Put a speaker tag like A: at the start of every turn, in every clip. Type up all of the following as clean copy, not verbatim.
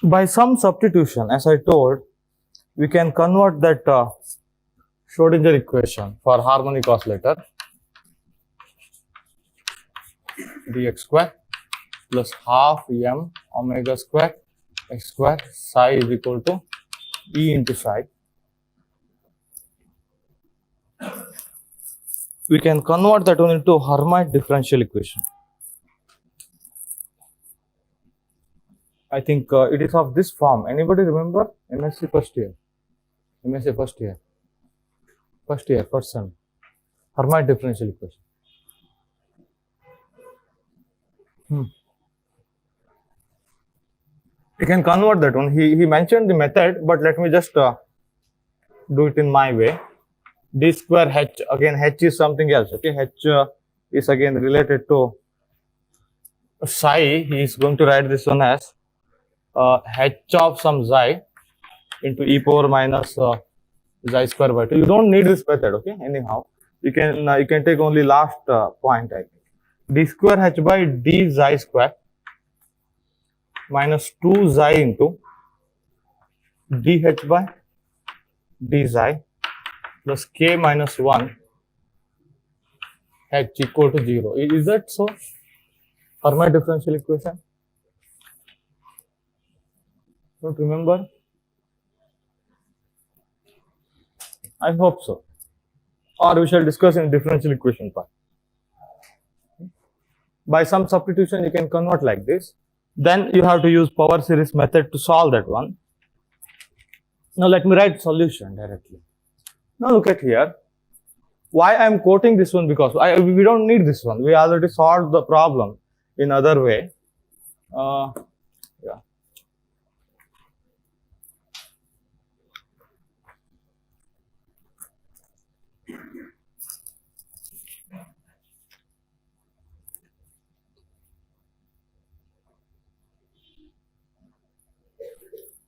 A: By some substitution, as I told, we can convert that Schrodinger equation for harmonic oscillator dx square plus half m omega square x square psi is equal to E into psi. We can convert that one into Hermite differential equation. I think it is of this form. Anybody remember MSc first year? MSc first year. First year, first sem. Hermite differential equation. You can convert that one. He mentioned the method, but let me just do it in my way. D square h, again h is something else, okay? H is again related to psi. He is going to write this one as h of some xi into e power minus xi square by 2. You don't need this method, okay? Anyhow, you can take only last point, I think. D square h by d xi square minus 2 xi into dh by d xi plus k minus 1 h equal to 0. Is that so? Hermite differential equation? Don't remember? I hope so. Or we shall discuss in differential equation part. By some substitution, you can convert like this. Then you have to use power series method to solve that one. Now let me write solution directly. Now look at here. Why I am quoting this one? Because we don't need this one. We already solved the problem in other way. Yeah.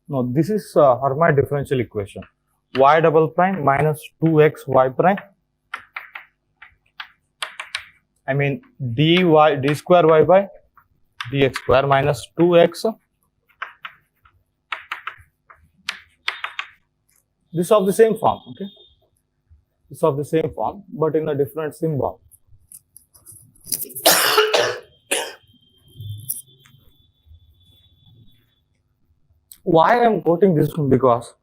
A: No, this is Hermite differential equation. Y double prime minus 2x y prime. I mean d square y by dx square minus 2x. This is of the same form, okay? This is of the same form, but in a different symbol. Why I am quoting this one? Because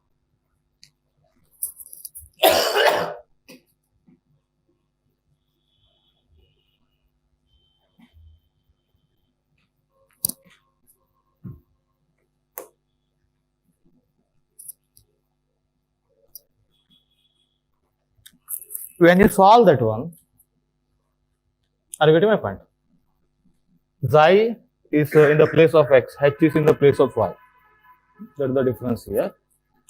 A: when you solve that one, are you getting my point? Xi is in the place of x, h is in the place of y. That's the difference here.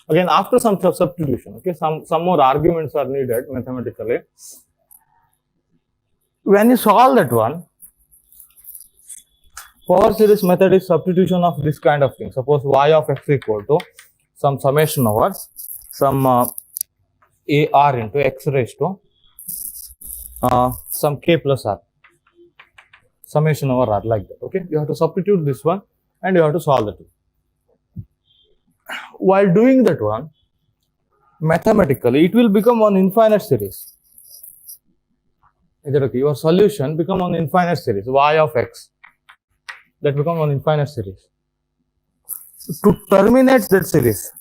A: Again, after some substitution, okay, some more arguments are needed mathematically. When you solve that one, power series method is substitution of this kind of thing. Suppose y of x equal to some summation over some ar into x raised to some k plus r, summation over r, like that. Okay, you have to substitute this one and you have to solve the two. While doing that one, mathematically, it will become one infinite series. Is that okay? Your solution become one infinite series, y of x. That become one infinite series. To terminate that series,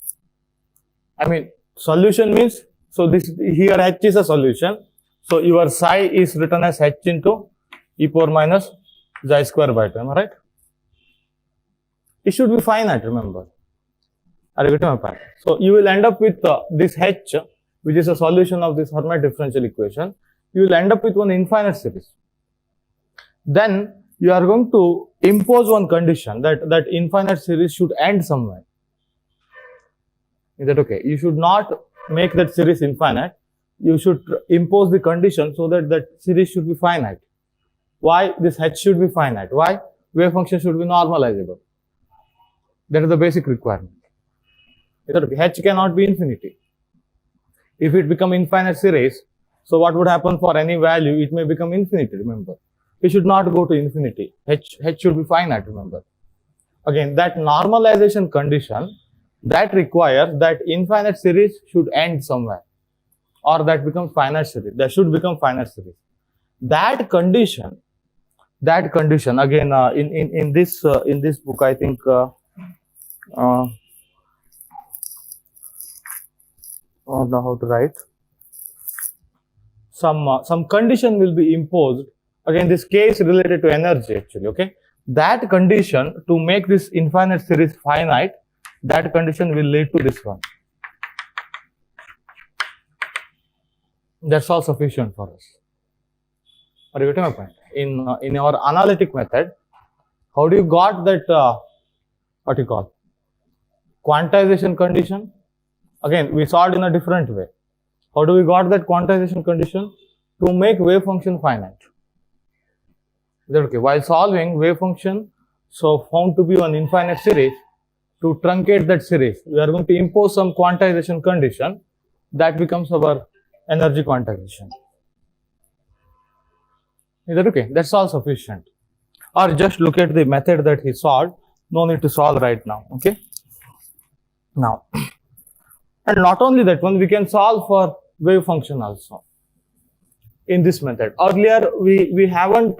A: I mean, solution means, so this here h is a solution. So your psi is written as h into e power minus xi square by 2. Am I right? It should be finite, remember. Are you getting my point? So you will end up with this h, which is a solution of this Hermite differential equation. You will end up with one infinite series. Then you are going to impose one condition that infinite series should end somewhere. Is that okay? You should not make that series infinite. You should impose the condition so that that series should be finite. Why this h should be finite? Why? Wave function should be normalizable. That is the basic requirement. Is that okay? H cannot be infinity. If it become infinite series, so what would happen for any value? It may become infinity, remember. It should not go to infinity. H should be finite, remember. Again, that normalization condition that requires that infinite series should end somewhere, or that becomes finite series. That should become finite series. That condition again in this book, I think I don't know how to write. Some condition will be imposed. Again, this case related to energy actually. Okay, that condition to make this infinite series finite, that condition will lead to this one. That's all sufficient for us. Are you getting my point? In our analytic method, how do you got that what you call quantization condition? Again, we solved in a different way. How do we got that quantization condition? To make wave function finite. Is that okay? While solving wave function, so found to be an infinite series, to truncate that series, we are going to impose some quantization condition that becomes our energy quantization. Is that okay? That's all sufficient. Or just look at the method that he solved. No need to solve right now. Okay. Now, and not only that one, we can solve for wave function also in this method. Earlier, we haven't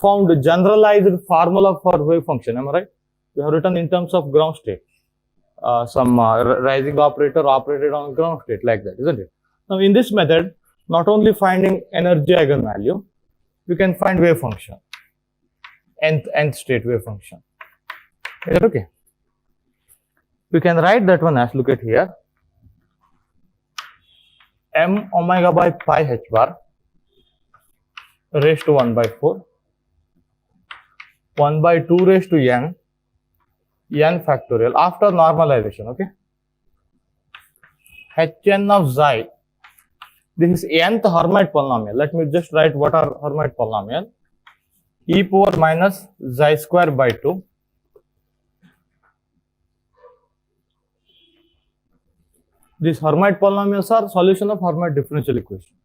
A: found a generalized formula for wave function. Am I right? We have written in terms of ground state. Some rising operator operated on ground state like that, isn't it? Now, in this method, not only finding energy eigenvalue, we can find wave function, nth state wave function. Is that okay? We can write that one as, look at here, m omega by pi h bar raised to 1 by 4, 1 by 2 raised to n factorial after normalization, okay? Hn of xi, this is nth Hermite polynomial. Let me just write what are Hermite polynomial. E power minus xi square by 2. These Hermite polynomials are solution of Hermite differential equation,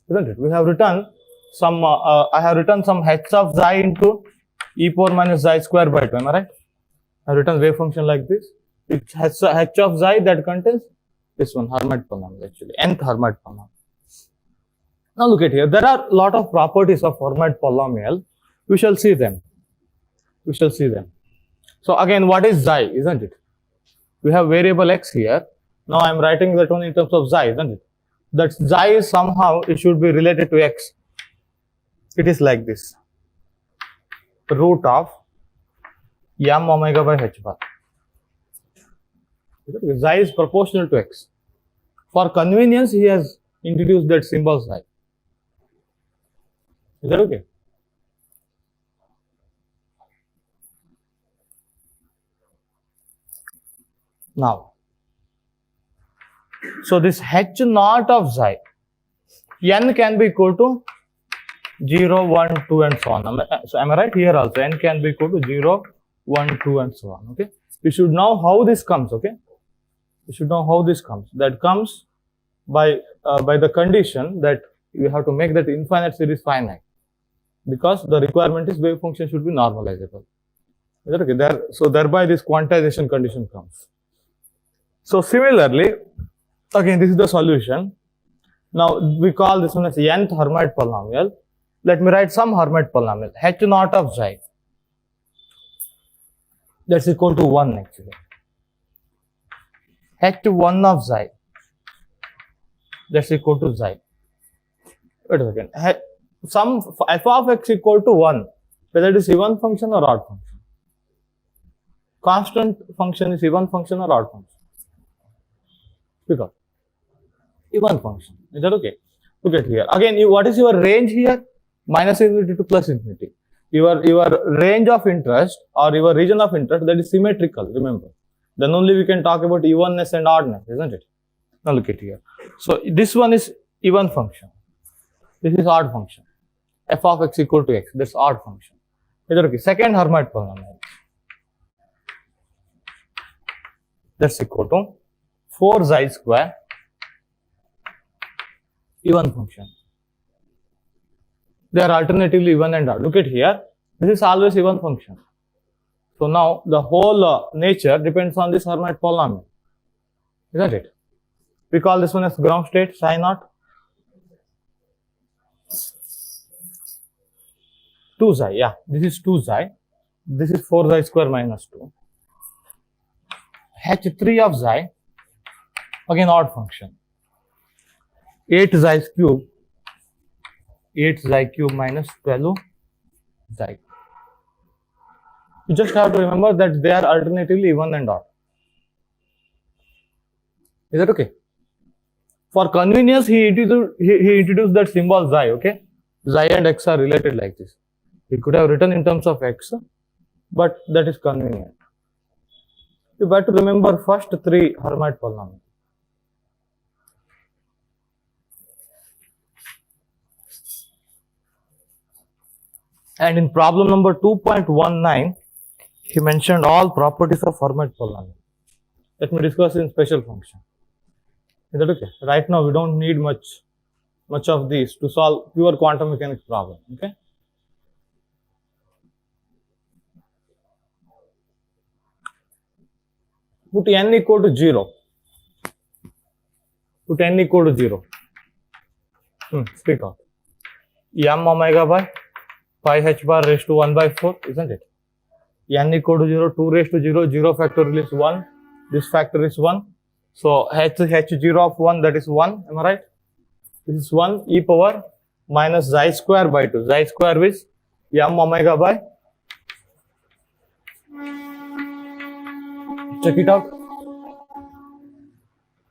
A: isn't it? We have written some, I have written some h of xi into e power minus xi square by 2, am I right? I have written wave function like this. It has h of xi that contains this one, Hermite polynomial actually, nth Hermite polynomial. Now look at here, there are a lot of properties of Hermite polynomial. We shall see them. We shall see them. So again, what is xi, isn't it? We have variable x here. Now I am writing that one in terms of xi, isn't it? That xi is somehow, it should be related to x. It is like this. Root of m omega by h bar. Xi is proportional to x. For convenience, he has introduced that symbol xi. Is that okay? Now, so this h naught of xi, n can be equal to 0, 1, 2 and so on. So am I right? Here also n can be equal to 0, 1, 2 and so on. Okay. You should know how this comes. Okay. You should know how this comes. That comes by the condition that you have to make that infinite series finite, because the requirement is wave function should be normalizable. Is that okay? So thereby this quantization condition comes. So similarly, again this is the solution. Now we call this one as nth Hermite polynomial. Let me write some Hermite polynomial. H naught of xi, that's equal to 1 actually. H1 of xi, that's equal to xi. Wait a second. Some f of x equal to 1, whether it is even function or odd function. Constant function is even function or odd function? Because even function. Is that okay? Look at here. Again, what is your range here? Minus infinity to plus infinity. Your range of interest or your region of interest, that is symmetrical, remember. Then only we can talk about evenness and oddness, isn't it? Now look at here. So this one is even function. This is odd function. F of x equal to x. That's odd function. Is that okay? Second Hermite polynomial. That's equal to 4 xi square, even function. They are alternatively even and odd. Look at here. This is always even function. So now the whole nature depends on this Hermite polynomial, isn't it? We call this one as ground state, psi naught. 2 xi, yeah, this is 2 xi. This is 4 xi square minus 2. H3 of xi, again odd function. 8 xi cube, 8 xi cube minus 12 xi. You just have to remember that they are alternatively even and odd. Is that okay? For convenience, he introduced that symbol xi, okay? Xi and x are related like this. He could have written in terms of x, but that is convenient. You have to remember first 3 Hermite polynomials. And in problem number 2.19, he mentioned all properties of Hermite polynomial. Let me discuss in special function. Is that okay? Right now we don't need much of these to solve pure quantum mechanics problem. Okay. Put n equal to 0. Put n equal to 0. Speak out. M omega by pi h bar raised to 1 by 4, isn't it? N equal to 0, 2 raised to 0, 0 factorial is 1. This factor is 1. So h0 of 1, that is 1. Am I right? This is 1 e power minus xi square by 2. Xi square is m omega by. Check it out.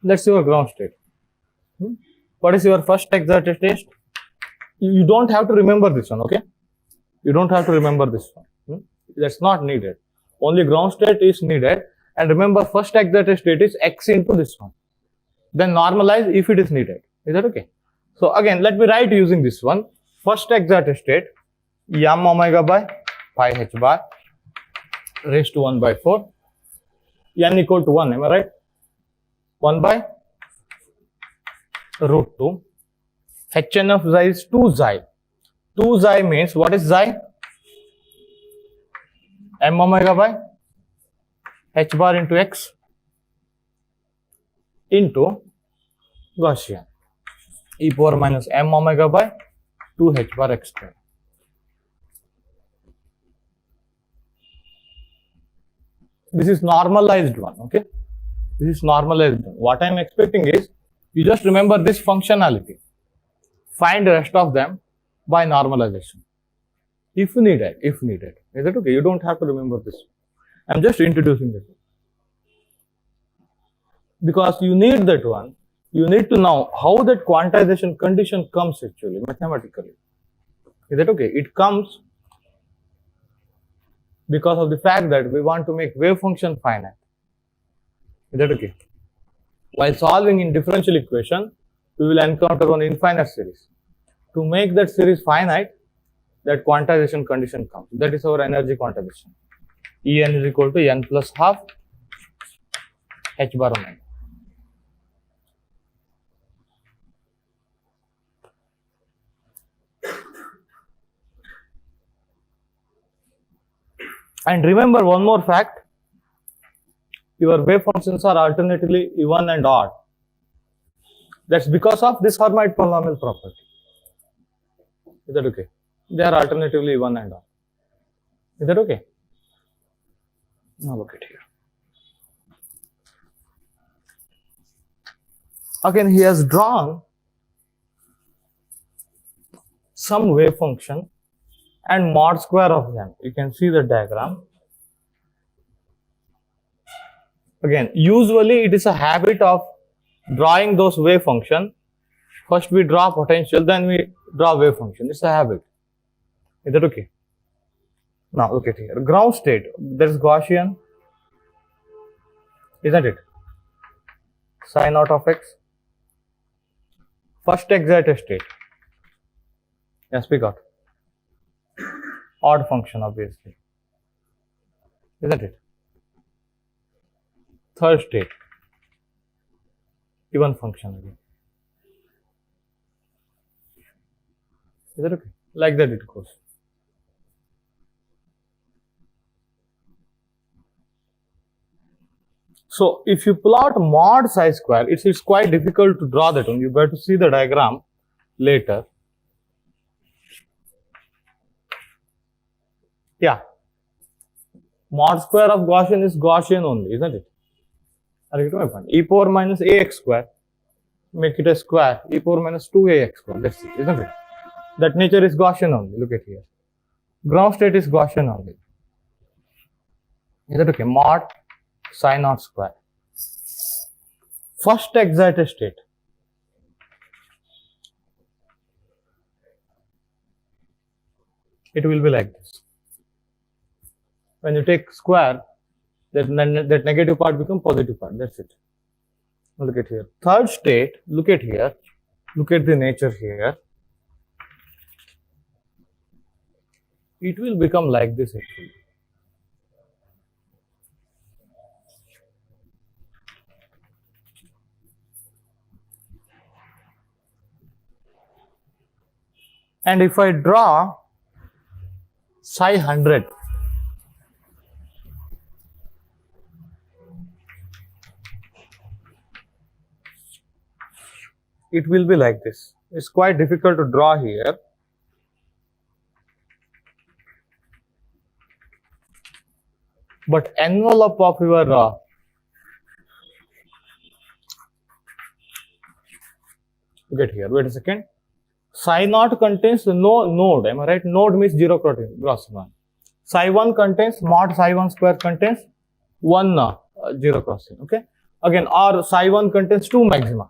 A: That's your ground state. What is your first excited state? You don't have to remember this one, okay? You don't have to remember this one. That's not needed. Only ground state is needed. And remember, first excited state is x into this one. Then normalize if it is needed. Is that okay? So again, let me write using this one. First excited state, m omega by pi h bar raised to 1 by 4. N equal to 1, am I right? 1 by root 2. Hn of xi is 2 xi. 2 xi means, what is xi? M omega by h bar into x into Gaussian e power minus m omega by 2 h bar x square. This is normalized one, okay? This is normalized one. What I am expecting is, you just remember this functionality. Find the rest of them by normalization. If needed. Is that okay? You don't have to remember this. I'm just introducing it. Because you need that one. You need to know how that quantization condition comes actually, mathematically. Is that okay? It comes because of the fact that we want to make wave function finite. Is that okay? While solving in differential equation, we will encounter one infinite series. To make that series finite, that quantization condition comes. That is our energy quantization. En is equal to n plus half h bar omega. And remember one more fact, your wave functions are alternatively even and odd. That's because of this Hermite polynomial property. Is that okay? They are alternatively even and odd. Is that okay? Now look at here. Again, he has drawn some wave function and mod square of them. You can see the diagram. Again, usually it is a habit of drawing those wave function. First we draw potential, then we draw wave function. It's a habit. Is that okay? Now look at here. Ground state, that is Gaussian, isn't it? Psi naught of x. First excited state. Yeah, speak out. Odd function, obviously. Isn't it? Third state. Even function again. Is that okay? Like that it goes. So if you plot mod psi square, it's quite difficult to draw that one. You better see the diagram later. Yeah. Mod square of Gaussian is Gaussian only, isn't it? Are you getting my point? E power minus ax square, make it a square, e power minus 2ax square, that's it, isn't it? That nature is Gaussian only, look at here. Ground state is Gaussian only. Is that okay? Mod psi naught square. First excited state. It will be like this. When you take square, that negative part becomes positive part. That's it. Now look at here. Third state, look at here. Look at the nature here. It will become like this actually. And if I draw psi 100, it will be like this. It's quite difficult to draw here. But envelope of your look at here. Wait a second. Psi naught contains no node. Am I right? Node means 0 crossing 1. Psi 1 contains mod psi 1 square contains 1 0 crossing. Okay. Again, or psi 1 contains 2 maxima.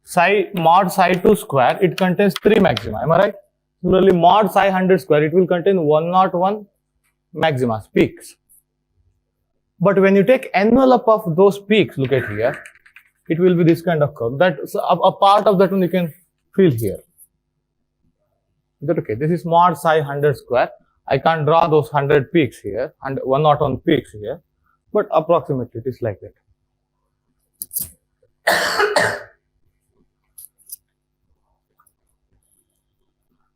A: Psi mod psi 2 square, it contains 3 maxima. Am I right? Similarly, mod psi 100 square, it will contain 101 maxima, peaks. But when you take envelope of those peaks, look at here, it will be this kind of curve. That so a part of that one you can feel here. Is that okay? This is mod psi 100 square. I can't draw those 100 peaks here and 101 peaks here, but approximately it is like that.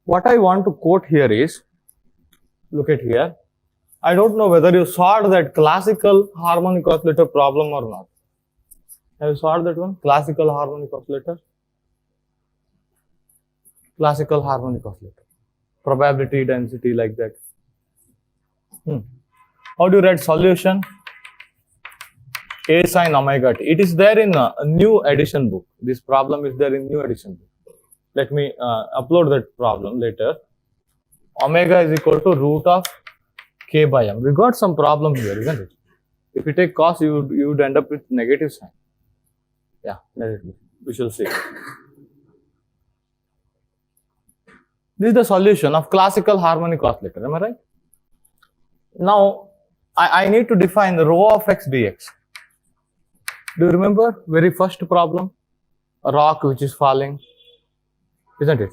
A: What I want to quote here is, look at here. I don't know whether you solved that classical harmonic oscillator problem or not. Have you solved that one? Classical harmonic oscillator? Classical harmonic oscillator. Probability density like that. How do you write solution? A sin omega t. It is there in a new edition book. This problem is there in new edition book. Let me upload that problem later. Omega is equal to root of k by m. We got some problem here, isn't it? If you take cos, you would end up with negative sign. Yeah, let it be. We shall see. This is the solution of classical harmonic oscillator. Am I right? Now, I need to define the rho of x dx. Do you remember very first problem? A rock which is falling, isn't it?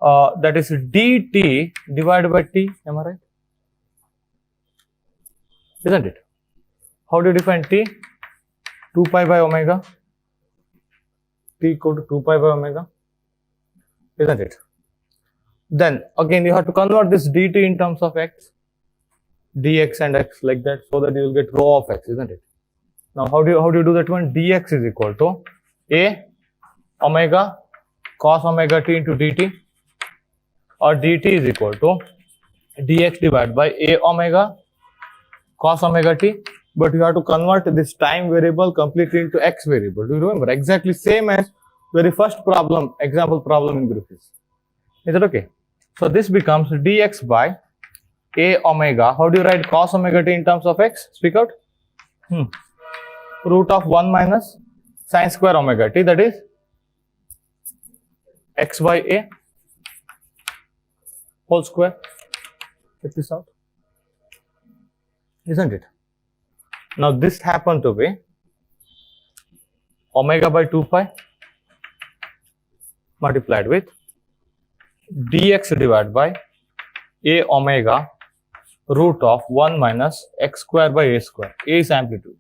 A: That is dt divided by t. Am I right? Isn't it? How do you define t? 2 pi by omega. T equal to 2 pi by omega. Isn't it? Then again you have to convert this dt in terms of x, dx and x like that, so that you will get rho of x, isn't it? Now how do you do that one? Dx is equal to a omega cos omega t into dt, or dt is equal to dx divided by a omega cos omega t, but you have to convert this time variable completely into x variable. Do you remember? Exactly same as very first problem, example problem in Griffiths. Is that okay? So this becomes dx by a omega. How do you write cos omega t in terms of x? Speak out. Root of 1 minus sin square omega t, that is x by a whole square. Check this out. Isn't it? Now this happened to be omega by 2 pi multiplied with dx divided by a omega root of 1 minus x square by a square. A is amplitude.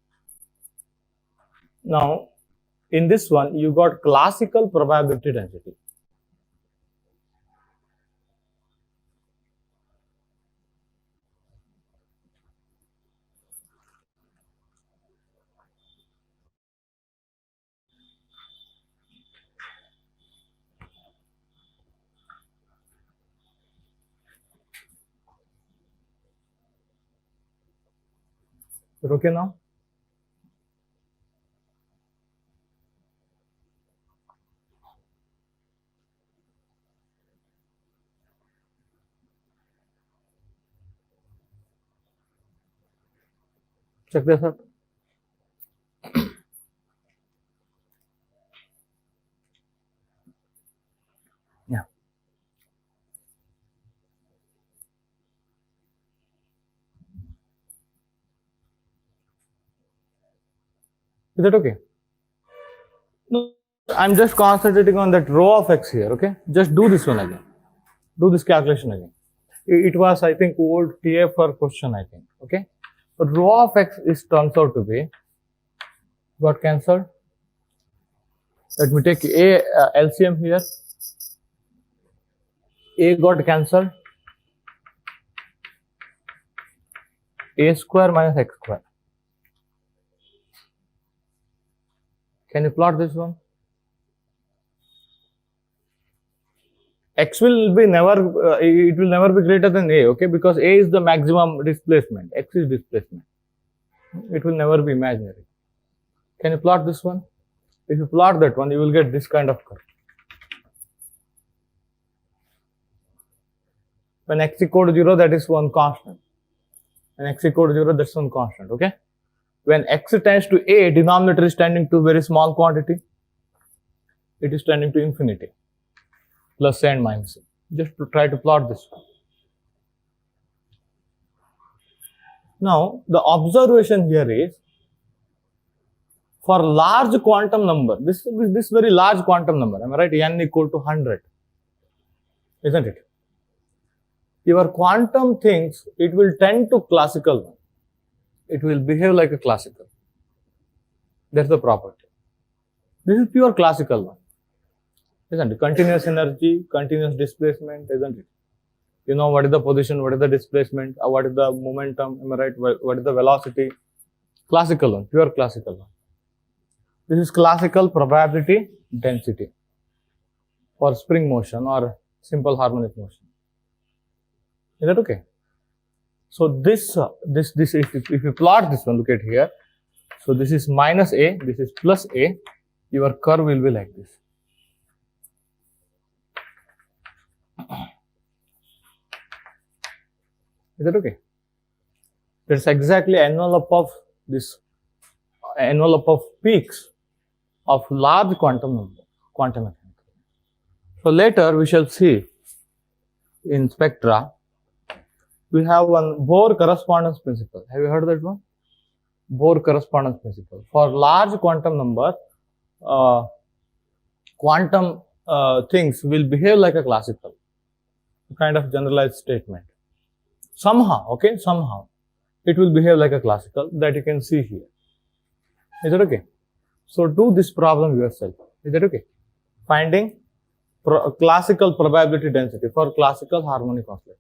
A: Now in this one you got classical probability density. Is it okay now? Check this out. Yeah. Is that okay? No, I'm just concentrating on that row of x here, okay? Just do this one again. Do this calculation again. It was, I think, old TFR question, I think, okay? But row of x is turns out to be, got cancelled. Let me take a LCM here. A got cancelled. A square minus x square. Can you plot this one? X will be never, it will never be greater than A, okay? Because A is the maximum displacement. X is displacement. It will never be imaginary. Can you plot this one? If you plot that one, you will get this kind of curve. When x equal to 0, that is one constant. When x equal to 0, that's one constant, okay? When x tends to A, denominator is tending to very small quantity. It is tending to infinity. Plus A and minus A. Just to try to plot this one. Now, the observation here is, for large quantum number, this very large quantum number, am I right? N equal to 100, isn't it? Your quantum things, it will tend to classical one. It will behave like a classical. That's the property. This is pure classical one, isn't it? Continuous energy, continuous displacement, isn't it? You know what is the position, what is the displacement, what is the momentum, am I right? What is the velocity? Classical one, pure classical one. This is classical probability density for spring motion or simple harmonic motion. Is that okay? So this if you plot this one, look at here. So this is minus A, this is plus A. Your curve will be like this. Is that okay? That's exactly envelope of this envelope of peaks of large quantum number, quantum mechanics. So later we shall see in spectra, we have one Bohr correspondence principle. Have you heard that one? Bohr correspondence principle. For large quantum number, quantum things will behave like a classical, kind of generalized statement. Somehow, okay, somehow it will behave like a classical, that you can see here. Is that okay? So do this problem yourself. Is that okay? Finding classical probability density for classical harmonic oscillator.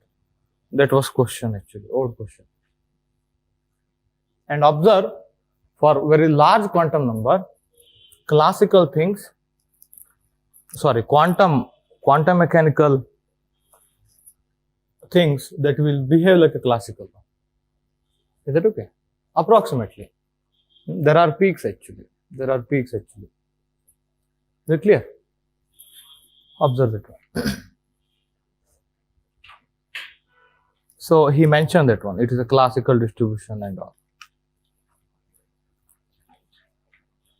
A: That was question actually, old question. And observe, for very large quantum number, classical things, quantum mechanical things that will behave like a classical one. Is that okay? Approximately. There are peaks actually. Is it clear? Observe it one. So he mentioned that one. It is a classical distribution and all.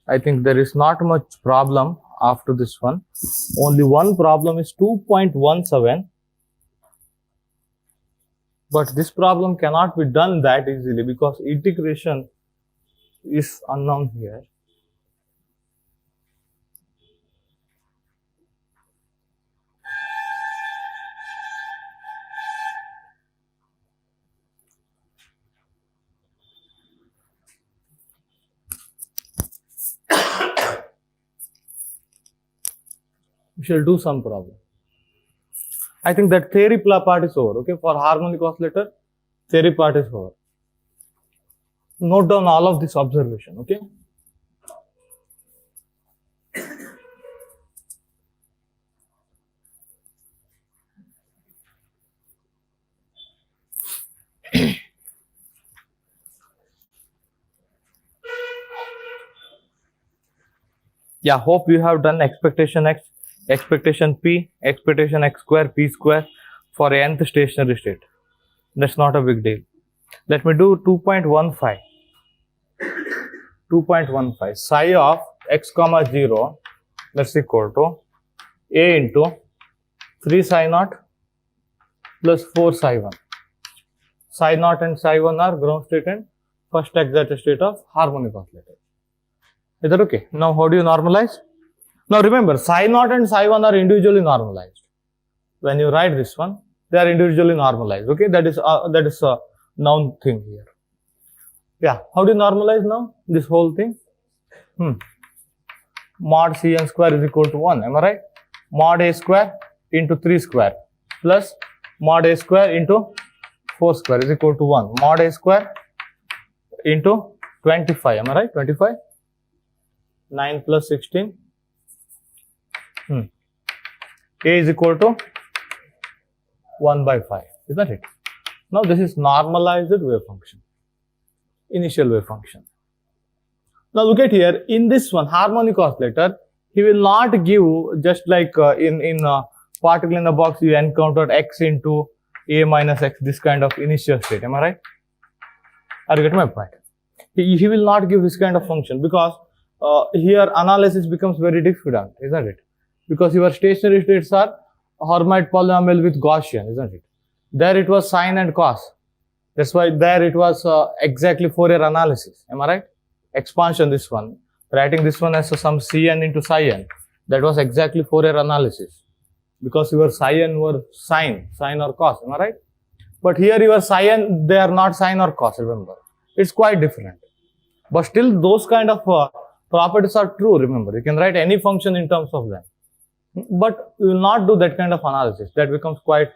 A: I think there is not much problem after this one. Only one problem is 2.17. But this problem cannot be done that easily because integration is unknown here. We shall do some problem. I think that theory part is over, okay? For harmonic oscillator, theory part is over. Note down all of this observation, okay? Yeah, hope you have done expectation x, expectation p, expectation x square, p square for nth stationary state. That's not a big deal. Let me do 2.15. 2.15 psi of x comma 0, that's equal to a into 3 psi naught plus 4 psi 1. Psi naught and psi 1 are ground state and first excited state of harmonic oscillator. Is that okay? Now how do you normalize? Now remember, psi naught and psi 1 are individually normalized. When you write this one, they are individually normalized. Okay, that is a noun thing here. Yeah, how do you normalize now this whole thing? Mod Cn square is equal to 1, am I right? Mod a square into 3 square plus mod a square into 4 square is equal to 1. Mod a square into 25, am I right? 25? 9 plus 16. A is equal to 1 by 5, isn't it? Now this is normalized wave function, initial wave function. Now look at here, in this one harmonic oscillator, he will not give just like in particle in the box you encountered x into a minus x, this kind of initial state, am I right? Are you getting my point? He will not give this kind of function because here analysis becomes very difficult, isn't it? Because your stationary states are Hermite polynomial with Gaussian, isn't it? There it was sine and cos. That's why there it was exactly Fourier analysis, am I right? Expansion, this one. Writing this one as some Cn into psi n. That was exactly Fourier analysis. Because your psi n were sine or cos, am I right? But here your psi n, they are not sine or cos, remember. It's quite different. But still those kind of properties are true, remember. You can write any function in terms of them. But you will not do that kind of analysis. That becomes quite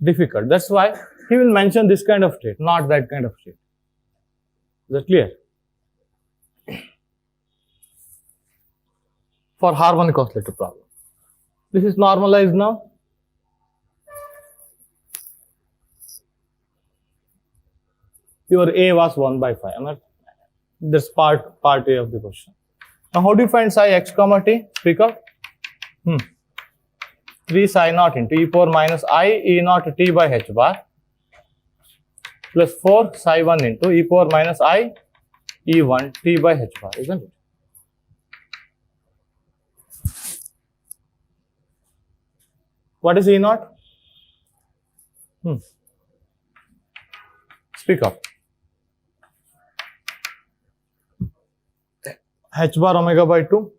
A: difficult. That's why he will mention this kind of state, not that kind of state. Is that clear? For harmonic oscillator problem. This is normalized now. Your A was 1 by 5. Am I? That's part A of the question. Now how do you find psi x comma t? Speak up. 3 psi naught into e power minus I e naught t by h bar plus 4 psi 1 into e power minus I e1 t by h bar, isn't it? What is e naught? Speak up. H bar omega by 2.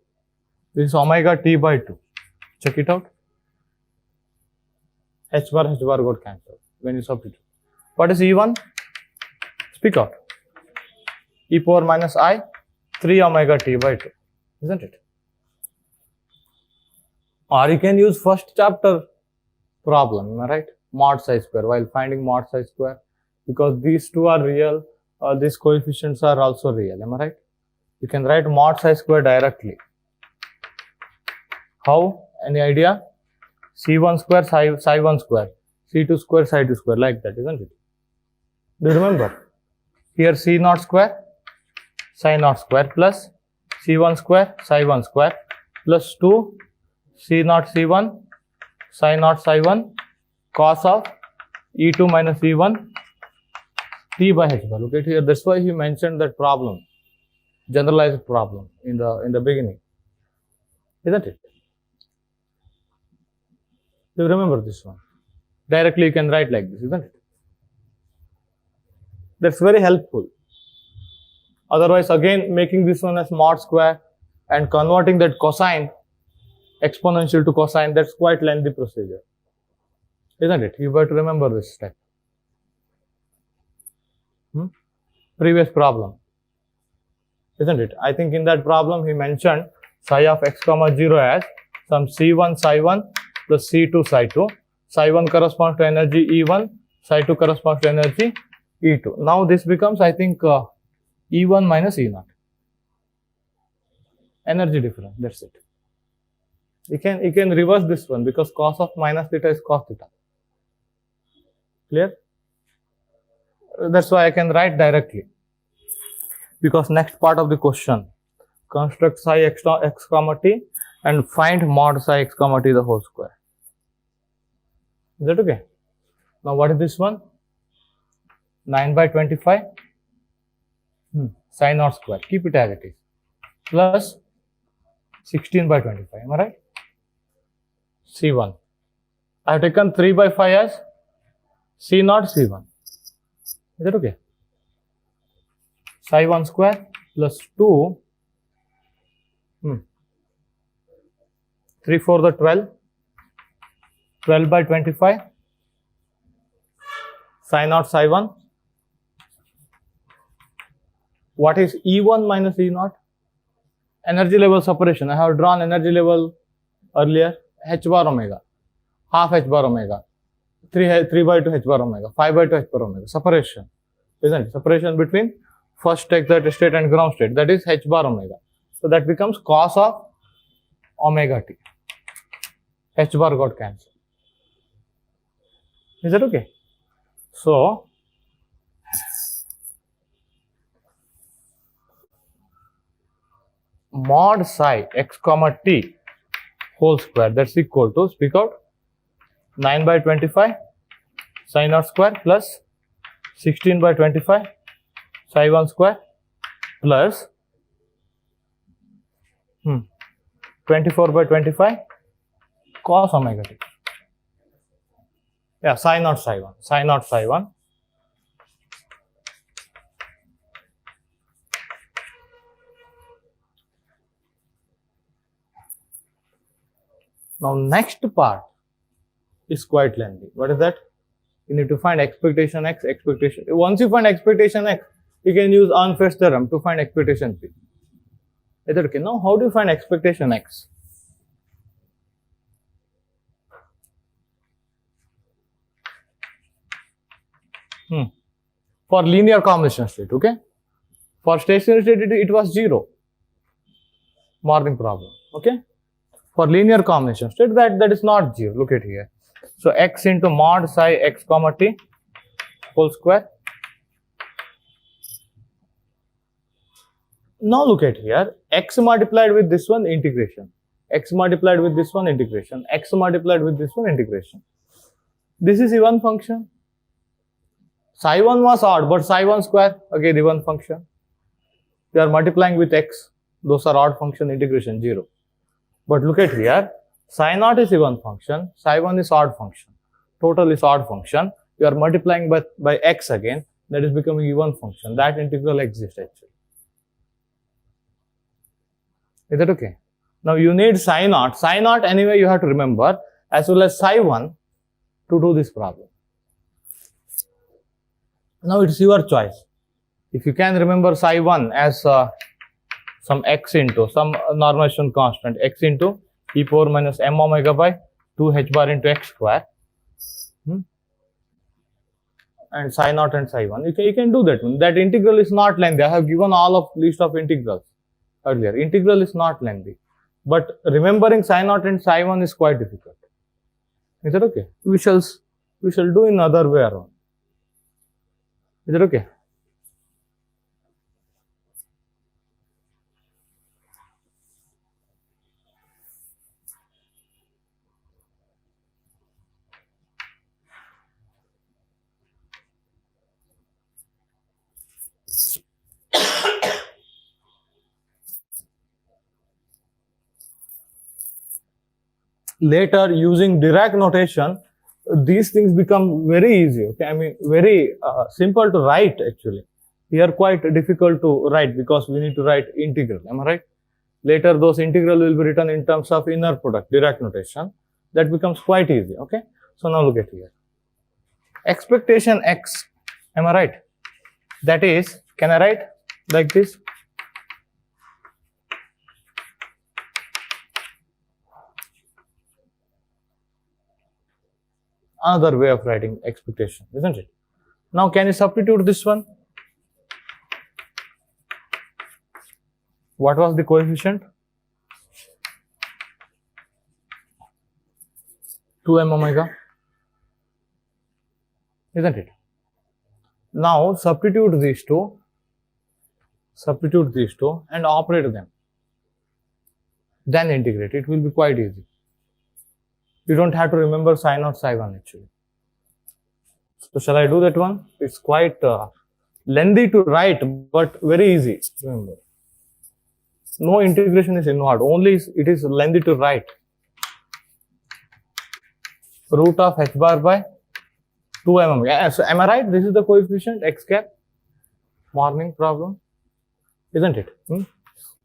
A: This is omega t by 2. Check it out. H bar got cancelled when you substitute. What is E1? Speak out. E power minus I 3 omega t by 2. Isn't it? Or you can use first chapter problem, am I right? Mod psi square while finding mod psi square. Because these two are real, these coefficients are also real, am I right? You can write mod psi square directly. How? Any idea? C1 square, psi 1 square, C2 square, psi 2 square, like that, isn't it? Do you remember? Here C naught square, psi naught square plus C1 square, psi 1 square plus 2 C naught C1, psi naught psi 1 cos of E2 minus E1 t by h bar. Look at here. That's why he mentioned that problem, generalized problem in the beginning, isn't it? You remember this one. Directly you can write like this, isn't it? That's very helpful. Otherwise, again, making this one as mod square and converting that cosine exponential to cosine, that's quite lengthy procedure, isn't it? You better remember this step. Previous problem, isn't it? I think in that problem he mentioned psi of x comma 0 as some C1 psi 1 plus C2 psi 2. Psi 1 corresponds to energy E1, psi 2 corresponds to energy E2. Now this becomes, I think, E1 minus E0. Energy difference, that's it. You can reverse this one because cos of minus theta is cos theta. Clear? That's why I can write directly. Because next part of the question, construct psi x comma t and find mod psi x comma t the whole square. Is that okay? Now what is this one? 9 by 25 psi naught square. Keep it as it is. Plus 16 by 25. Am I right? C1. I have taken 3 by 5 as C naught C1. Is that okay? Psi 1 square plus 2. 3 4 the 12. 12 by 25. Psi naught psi 1. What is E1 minus E0? Energy level separation. I have drawn energy level earlier. H bar omega. Half H bar omega. 3 by 2 H bar omega. 5 by 2 H bar omega. Separation. Isn't it? Separation between first excited state and ground state. That is H bar omega. So that becomes cos of omega t. H bar got cancelled. Is that okay? So, mod psi x comma t whole square, that's equal to, speak out, 9 by 25 psi naught square plus 16 by 25 psi 1 square plus 24 by 25 cos omega t. Yeah, psi naught psi 1. Psi naught psi 1. Now, next part is quite lengthy. What is that? You need to find expectation x, expectation. Once you find expectation x, you can use Arnfest's theorem to find expectation p. Is that okay? Now, how do you find expectation x? For linear combination state, okay? For stationary state, it was 0. Morning problem, okay? For linear combination state, that is not 0. Look at here. So, x into mod psi x comma t whole square. Now, look at here. X multiplied with this one integration. X multiplied with this one integration. X multiplied with this one integration. This is even function. Psi 1 was odd, but psi 1 square, again even function. We are multiplying with x. Those are odd function, integration 0. But look at here, psi naught is even function, psi 1 is odd function, total is odd function. You are multiplying by x again, that is becoming even function. That integral exists actually. Is that okay? Now you need psi naught. Psi naught anyway you have to remember, as well as psi 1 to do this problem. Now it's your choice. If you can remember psi 1 as some x into some normalization constant, x into e power minus m omega by 2 h bar into x square, and psi naught and psi 1. You can do that one. That integral is not lengthy. I have given all of list of integrals earlier. Integral is not lengthy. But remembering psi naught and psi 1 is quite difficult. Is that okay? We shall do in other way around. Is that okay? Later, using Dirac notation, these things become very easy. Okay, I mean very simple to write actually. Here quite difficult to write because we need to write integral. Am I right? Later, those integral will be written in terms of inner product, Dirac notation. That becomes quite easy. Okay. So now look at here. Expectation x. Am I right? That is, can I write like this? Another way of writing expectation, isn't it? Now, can you substitute this one? What was the coefficient? 2m omega, isn't it? Now, substitute these two and operate them. then integrate. It will be quite easy. You don't have to remember psi naught, psi 1 actually. So shall I do that one? It's quite lengthy to write, but very easy to remember. No integration is involved, only it is lengthy to write. Root of h bar by 2m. Yeah, so am I right? This is the coefficient x cap. Morning problem, isn't it?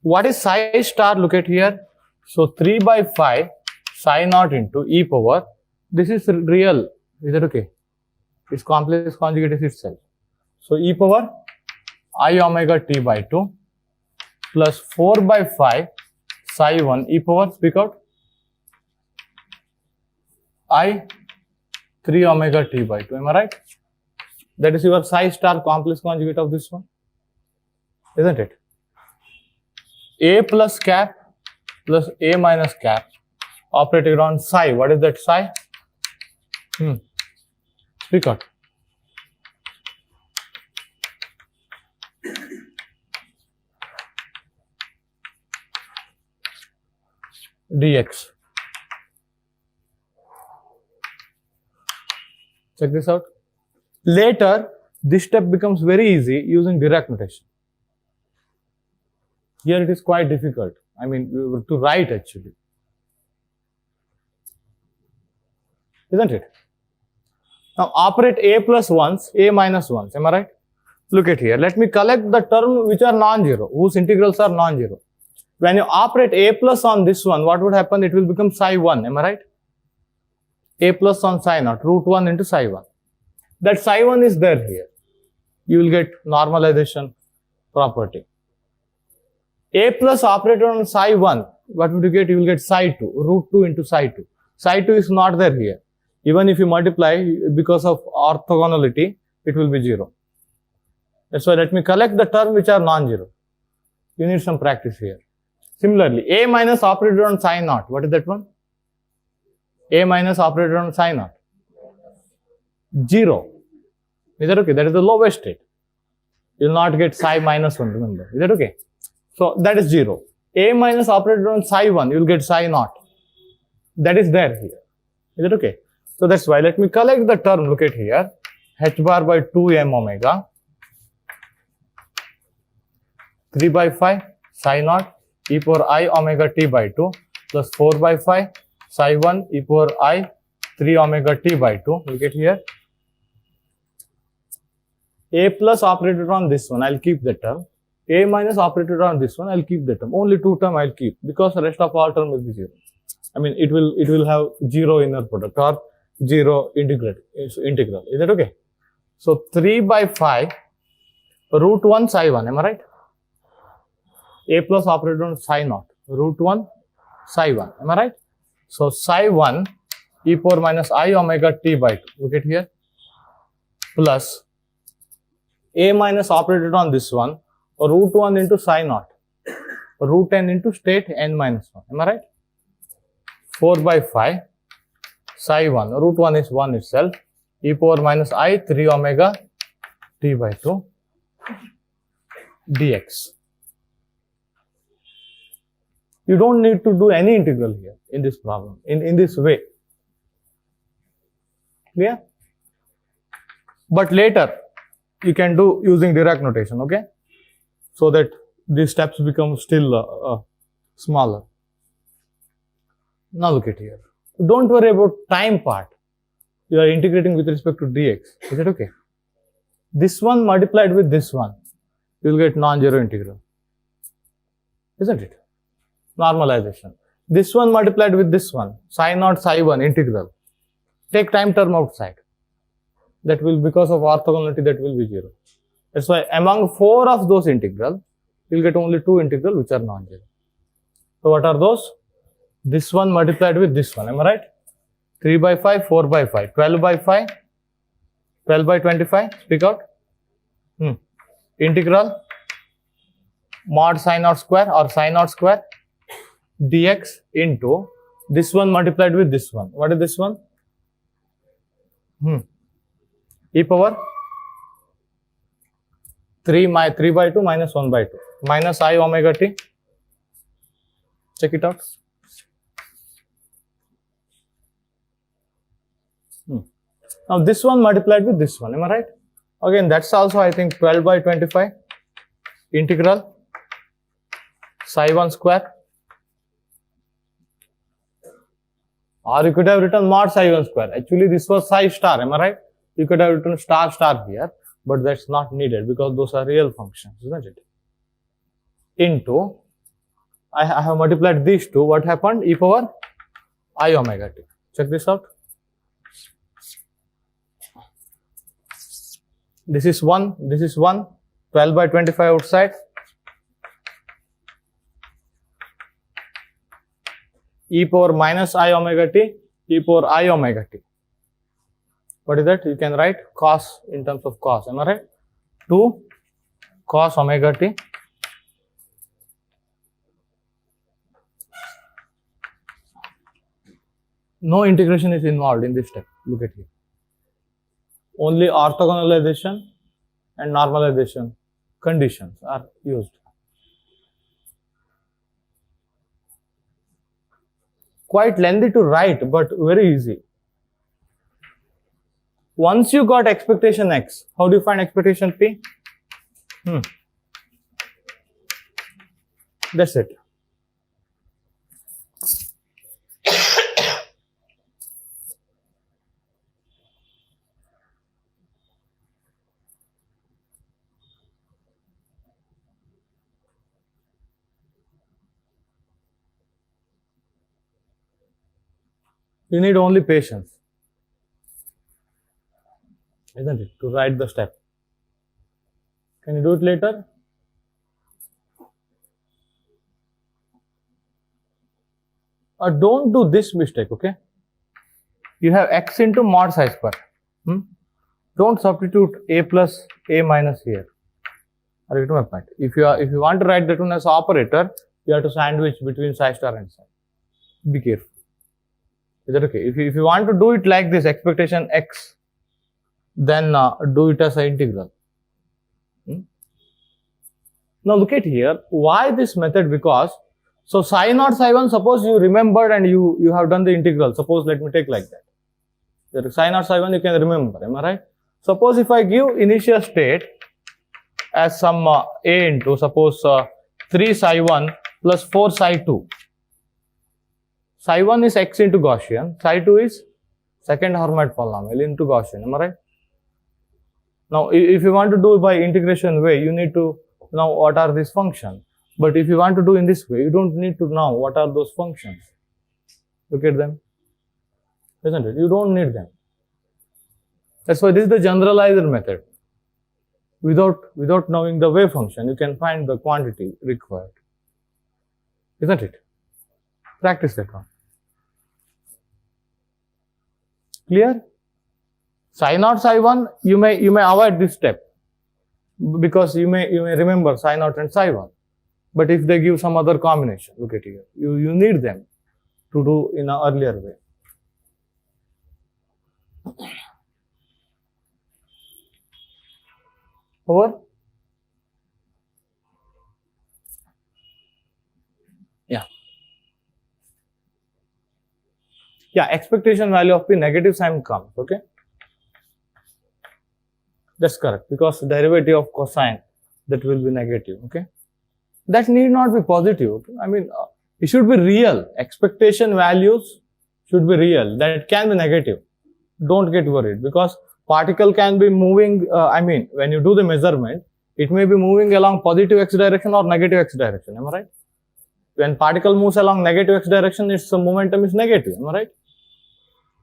A: What is psi star? Look at here. So 3 by 5 psi naught into e power. This is real. Is that okay? Its complex conjugate is itself. So e power I omega t by 2 plus 4 by 5 psi 1 e power, speak out, I 3 omega t by 2. Am I right? That is your psi star complex conjugate of this one, isn't it? A plus cap plus A minus cap operating on psi. What is that psi? Speak out. Dx. Check this out. Later, this step becomes very easy using Dirac notation. Here it is quite difficult. I mean, to write actually. Isn't it? Now operate A plus 1s, A minus 1s. Am I right? Look at here. Let me collect the term which are non-zero, whose integrals are non-zero. When you operate A plus on this one, what would happen? It will become psi 1. Am I right? A plus on psi naught, root 1 into psi 1. That psi 1 is there here. You will get normalization property. A plus operated on psi 1, what would you get? You will get psi 2, root 2 into psi 2. Psi 2 is not there here. Even if you multiply, because of orthogonality, it will be 0. That's why let me collect the term which are non-zero. You need some practice here. Similarly, A minus operated on psi naught. What is that one? A minus operated on psi naught. 0. Is that okay? That is the lowest state. You will not get psi minus 1, remember. Is that okay? So that is 0. A minus operated on psi 1, you will get psi naught. That is there here. Is that okay? So that's why let me collect the term. Look at here. H bar by 2m omega. 3 by 5 psi naught e power I omega t by 2 plus 4 by 5 psi 1 e power I 3 omega t by 2. Look at here. A plus operated on this one, I'll keep the term. A minus operated on this one, I'll keep the term. Only two term I'll keep because the rest of all term will be 0. I mean, it will have 0 inner product or 0 integral. Is that okay? So 3 by 5 root 1 psi 1. Am I right? A plus operated on psi naught, root 1 psi 1. Am I right? So psi 1 e power minus I omega t by 2. Look at here. Plus A minus operated on this one, root 1 into psi naught, root n into state n minus 1. Am I right? 4 by 5 psi 1, root 1 is 1 itself, e power minus I 3 omega t by 2 dx. You don't need to do any integral here in this problem, in this way. Clear? But later, you can do using Dirac notation, okay? So that these steps become still smaller. Now look at here. Don't worry about time part. You are integrating with respect to dx. Is that okay? This one multiplied with this one, you will get non-zero integral. Isn't it? Normalization. This one multiplied with this one, psi naught psi 1 integral. Take time term outside. That will, because of orthogonality, that will be 0. That's why among 4 of those integral, you will get only 2 integral which are non-zero. So what are those? This one multiplied with this one. Am I right? 3 by 5, 4 by 5, 12 by 5, 12 by 25. Speak out. Integral mod psi naught square or psi naught square dx into this one multiplied with this one. What is this one? E power 3 by 2 minus 1 by 2 minus I omega t Check it out. Now this one multiplied with this one, am I right? Again, that's also I think 12 by 25 integral psi 1 square. Or you could have written mod psi 1 square. Actually, this was psi star, am I right? You could have written star star here, but that's not needed because those are real functions, isn't it? Into, I have multiplied these two. What happened? E power I omega t. Check this out. This is 1, this is 1, 12 by 25 outside. E power minus I omega t, e power I omega t. What is that? You can write cos in terms of cos, am I right? 2 cos omega t no integration is involved in this step. Look at here. Only orthogonalization and normalization conditions are used. Quite lengthy to write, but very easy. Once you got expectation x, how do you find expectation p? That's it. You need only patience, isn't it, to write the step. Can you do it later? Or don't do this mistake, okay? You have x into mod psi square. Don't substitute a plus a minus here. Are you getting my point? If you want to write that one as operator, you have to sandwich between psi star and psi. Be careful. Is that okay? If you want to do it like this, expectation x, then do it as an integral. Now look at here. Why this method? Because so psi naught psi 1, suppose you remembered and you have done the integral. Suppose let me take like that. The psi naught psi 1 you can remember, am I right? Suppose if I give initial state as some a into suppose 3 psi 1 plus 4 psi 2. Psi 1 is x into Gaussian, psi 2 is second Hermite polynomial into Gaussian, am I right? Now, if you want to do it by integration way, you need to know what are these functions. But if you want to do in this way, you don't need to know what are those functions. Look at them, isn't it? You don't need them. That's why this is the generalizer method. Without knowing the wave function, you can find the quantity required, isn't it? Practice that one. Clear? Psi naught psi 1, you may avoid this step because you may remember psi naught and psi 1. But if they give some other combination, look at here, you need them to do in an earlier way. Over? Yeah. Yeah, expectation value of p negative sign comes, okay? That's correct, because derivative of cosine, that will be negative, okay? That need not be positive, okay? I mean, it should be real. Expectation values should be real. That can be negative. Don't get worried, because particle can be moving, when you do the measurement, it may be moving along positive x direction or negative x direction, am I right? When particle moves along negative x direction, its momentum is negative, am I right?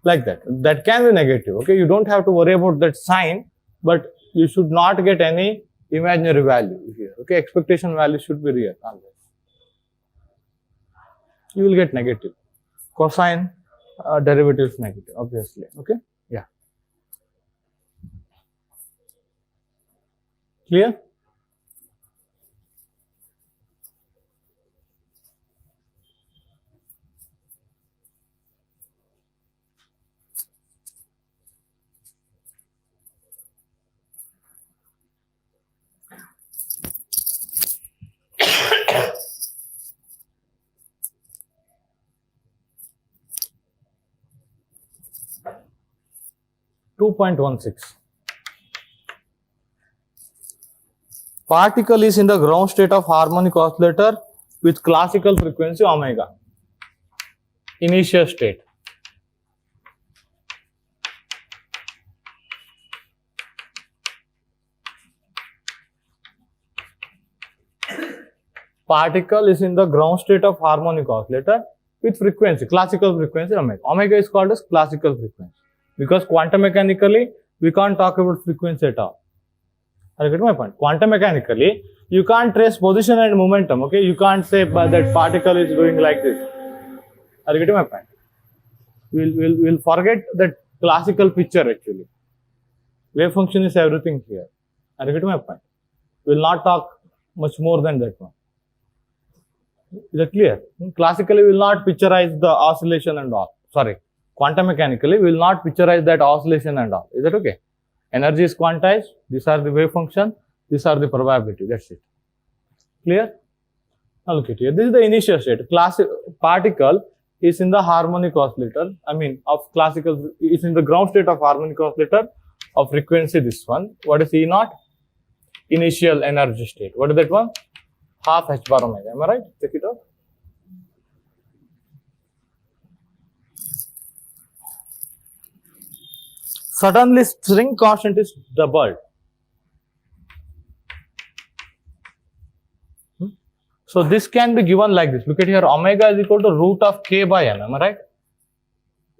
A: Like that. That can be negative, okay? You don't have to worry about that sign, but you should not get any imaginary value here, okay? Expectation value should be real always. You will get negative. Cosine derivative is negative, obviously, okay? Yeah. Clear? 2.16. Particle is in the ground state of harmonic oscillator with classical frequency omega. Initial state. Particle is in the ground state of harmonic oscillator with frequency, classical frequency omega. Omega is called as classical frequency because quantum mechanically we can't talk about frequency at all. Are you getting my point? Quantum mechanically you can't trace position and momentum. Okay, you can't say that particle is doing like this. Are you getting my point? We'll forget that classical picture actually. Wave function is everything here. Are you getting my point? We'll not talk much more than that one. Is that clear? Classically, we will not picturize the oscillation and all. Sorry, quantum mechanically, we will not picturize that oscillation and all. Is that okay? Energy is quantized. These are the wave function. These are the probability. That's it. Clear? Now look at here. This is the initial state. Particle is in the harmonic oscillator. I mean, of classical, is in the ground state of harmonic oscillator of frequency. This one. What is E naught? Initial energy state. What is that one? Half h bar omega. Am I right? Check it out. Suddenly spring constant is doubled. So this can be given like this. Look at here, omega is equal to root of k by n. Am I right?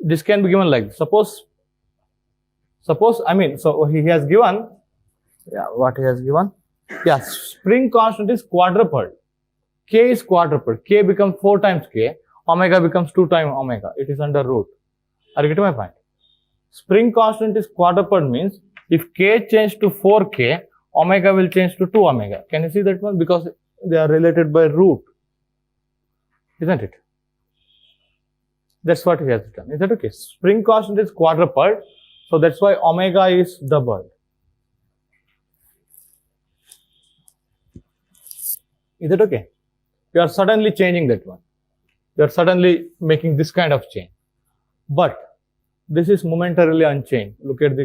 A: This can be given like this. Suppose, I mean, so he has given, what he has given? Spring constant is quadrupled. K is quadrupled. K becomes 4 times K. Omega becomes 2 times omega. It is under root. Are you getting my point? Spring constant is quadrupled means if K changes to 4K, omega will change to 2 omega. Can you see that one? Because they are related by root. Isn't it? That's what he has done. Is that okay? Spring constant is quadrupled. So that's why omega is doubled. Is it okay? You are suddenly changing that one. You are suddenly making this kind of change. But this is momentarily unchanged. Look at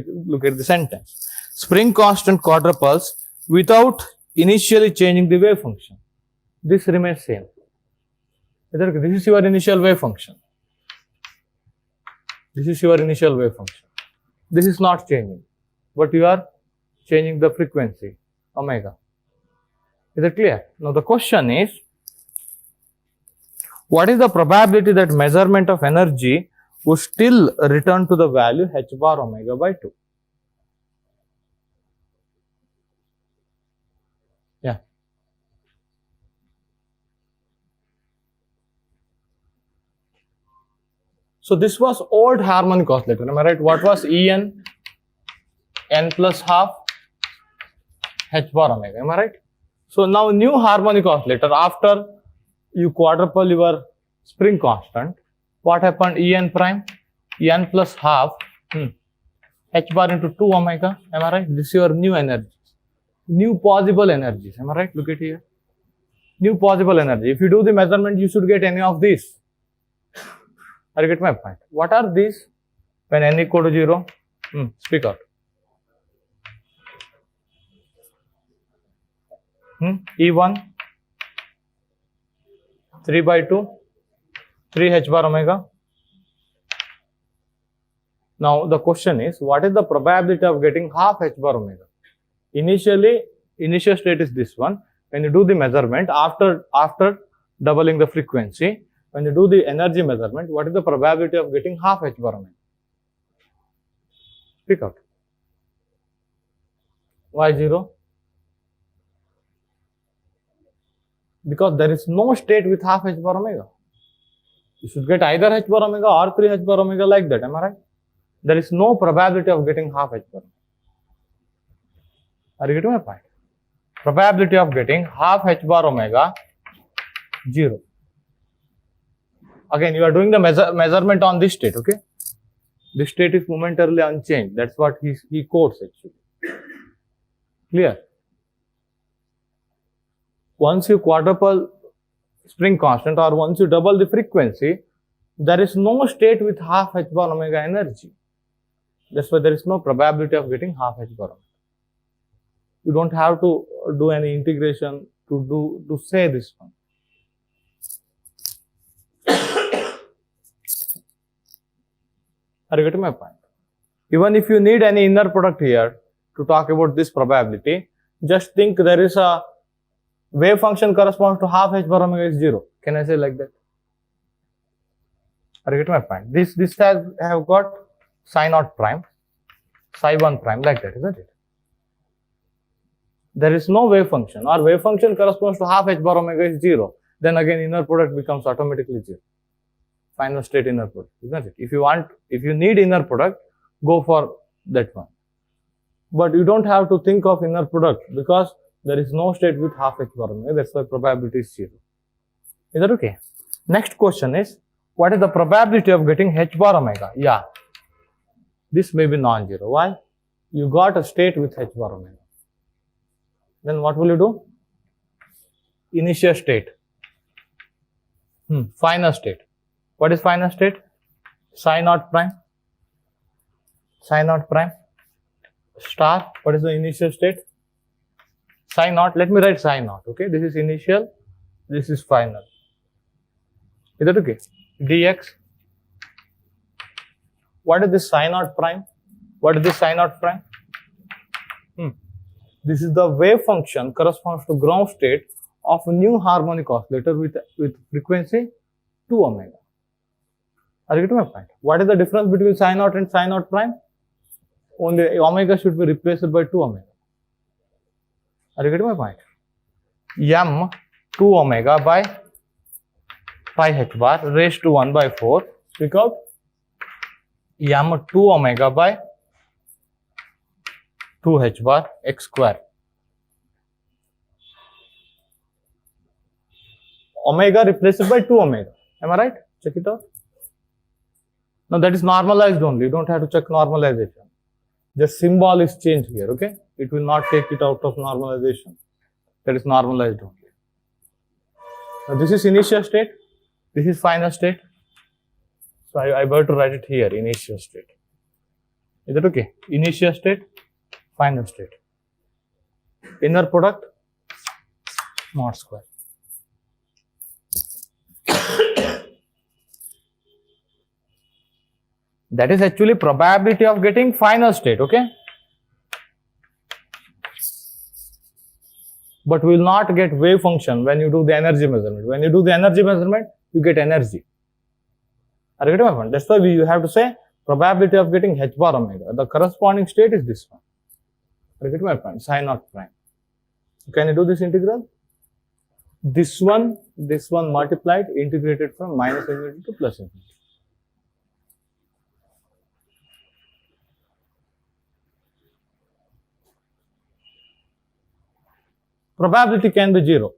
A: the sentence. Spring constant quadruples without initially changing the wave function. This remains same. Is that okay? This is your initial wave function. This is your initial wave function. This is not changing. But you are changing the frequency, omega. Is it clear? Now the question is, what is the probability that measurement of energy would still return to the value h bar omega by 2? Yeah. So this was old harmonic oscillator. Am I right? What was En? N plus half h bar omega. Am I right? So now new harmonic oscillator, after you quadruple your spring constant, what happened? En prime, n plus half h bar into 2 omega. Am I right? This is your new energy, new possible energies. Am I right? Look at here, new possible energy. If you do the measurement, you should get any of these. Are you getting my point? What are these? When n equal to 0, speak out. E1, 3 by 2, 3 h bar omega. Now the question is, what is the probability of getting half h bar omega? Initial state is this one. When you do the measurement, after doubling the frequency, when you do the energy measurement, what is the probability of getting half h bar omega? Speak out. Why 0? Because there is no state with half h bar omega. You should get either h bar omega or 3 h bar omega like that. Am I right? There is no probability of getting half h bar omega. Are you getting my point? Probability of getting half h bar omega, 0. Again, you are doing the measurement on this state, okay? This state is momentarily unchanged. That's what he quotes actually. Clear? Once you quadruple spring constant or once you double the frequency, there is no state with half h bar omega energy. That's why there is no probability of getting half h bar omega. You don't have to do any integration to say this one. Are you getting my point? Even if you need any inner product here to talk about this probability, just think there is a wave function corresponds to half h bar omega is 0. Can I say like that? Are you getting my point? This has have got psi naught prime, psi 1 prime, like that, isn't it? There is no wave function, or wave function corresponds to half h bar omega is 0. Then again inner product becomes automatically 0. Final state inner product, isn't it? If you need inner product, go for that one. But you don't have to think of inner product because there is no state with half h bar omega. That's why probability is 0. Is that okay? Next question is, what is the probability of getting h bar omega? Yeah, this may be non-zero. Why? You got a state with h bar omega. Then what will you do? Initial state. Final state. What is final state? Psi naught prime. Psi naught prime. Star. What is the initial state? Psi naught. Let me write psi naught. Okay. This is initial. This is final. Is that okay? Dx. What is this psi naught prime? What is this psi naught prime? This is the wave function corresponds to ground state of a new harmonic oscillator with frequency 2 omega. Are you getting my point? What is the difference between psi naught and psi naught prime? Only omega should be replaced by 2 omega. Are you getting my point? M 2 omega by pi h bar raised to 1 by 4. Speak out. M 2 omega by 2 h bar x square. Omega replaced by 2 omega. Am I right? Check it out. Now that is normalized only. You don't have to check normalization. Just symbol is changed here. Okay. It will not take it out of normalization. That is normalized only. Now this is initial state. This is final state. So I better write it here. Initial state. Is that okay? Initial state. Final state. Inner product mod square. That is actually probability of getting final state, okay? But we will not get wave function when you do the energy measurement. When you do the energy measurement, you get energy. Are you getting my point? That's why you have to say probability of getting h bar omega. The corresponding state is this one. Are you getting my point? Psi naught prime. Can you do this integral? This one multiplied, integrated from minus infinity to plus infinity. Probability can be 0.